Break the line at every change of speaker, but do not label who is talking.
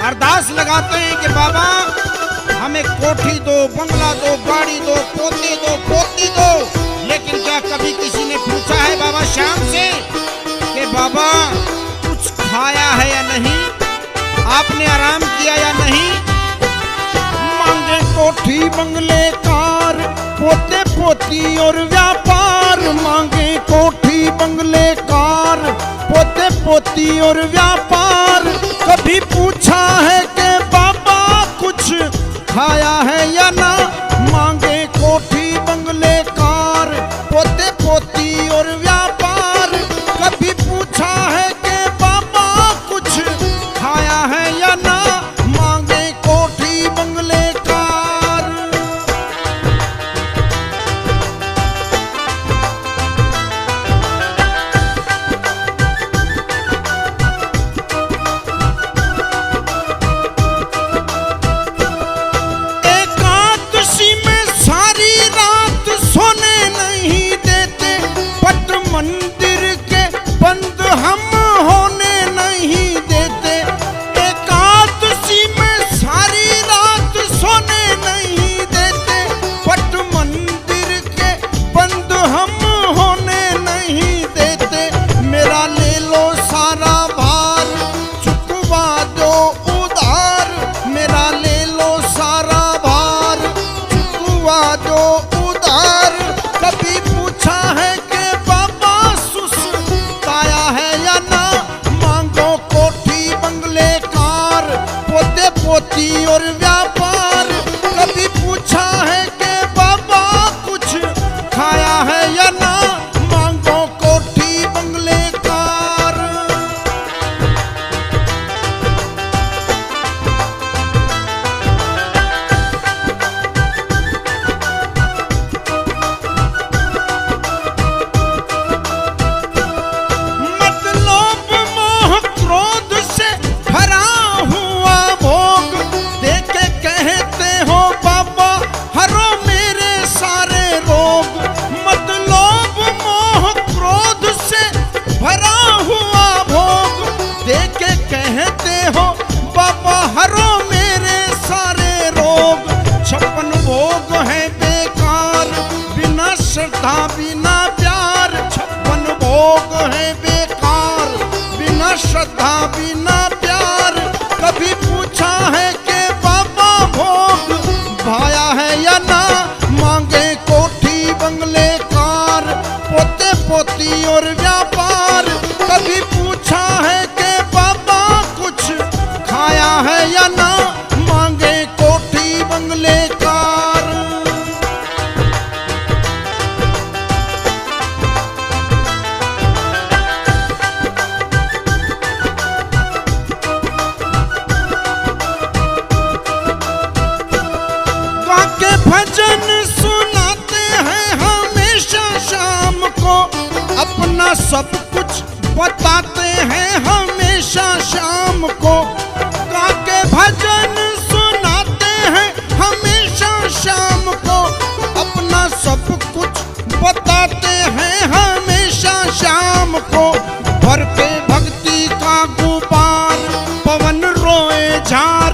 अरदास लगाते हैं कि बाबा हमें कोठी दो, बंगला दो, गाड़ी दो, पोते दो, पोती दो। लेकिन क्या कभी किसी ने पूछा है बाबा श्याम से कि बाबा कुछ खाया है या नहीं, आपने आराम किया या नहीं?
मांगे कोठी बंगले कार, पोते पोती और व्यापार। मांगे कोठी बंगले कार, पोते पोती और व्यापार। कभी पूछा है कि बाबा कुछ खाया है या ना? मांगे कोठी बंगले कार, पोते पोती और व्यापार। कभी पूछा है कि बाबा कुछ खाया है या ना? मांगे कोठी बंगले कार। एकादशी में सारी रात सोने नहीं देते, पट मंदिर के बंद हम होने नहीं देते। एकादशी में सारी रात सोने नहीं देते, पट मंदिर के बंद हम होने नहीं देते। मेरा ले लो सारा भार, चुकवा दो उधार। मेरा ले लो सारा भार, चुकवा दो उधार। कभी पूछा है कि बाबा सुस्ताया है या ना? मांगो कोठी बंगले कार, पोते पोती और व्यापार। कभी पूछा है कि बाबा कुछ खाया है या ना? मांगो कोठी बंगले कार। मतलब मोह क्रोध से भरा हुआ भोग, देके कहते हो बाबा हरो मेरे सारे रोग। मतलब मोह क्रोध से भरा हुआ भोग, देके कहते हो बाबा हरो मेरे सारे रोग। 56 भोग है बेकार, बिना श्रद्धा बिना प्यार। 56 भोग है बेकार, बिना श्रद्धा बिना प्यार। कभी पूछा है कि बाबा भोग भाया है या ना? मांगे कोठी बंगले कार, पोते पोती और व्यापार। कभी पूछा है कि बाबा कुछ खाया है या ना? मांगे कोठी बंगले कार। गा के भजन सुनाते हैं हमेशा शाम को, अपना सब कुछ बताते हैं हमेशा शाम को। गा के भजन सुनाते हैं हमेशा शाम को, अपना सब कुछ बताते हैं हमेशा शाम को। भर के भक्ति का गुबार, पवन रोए झाड़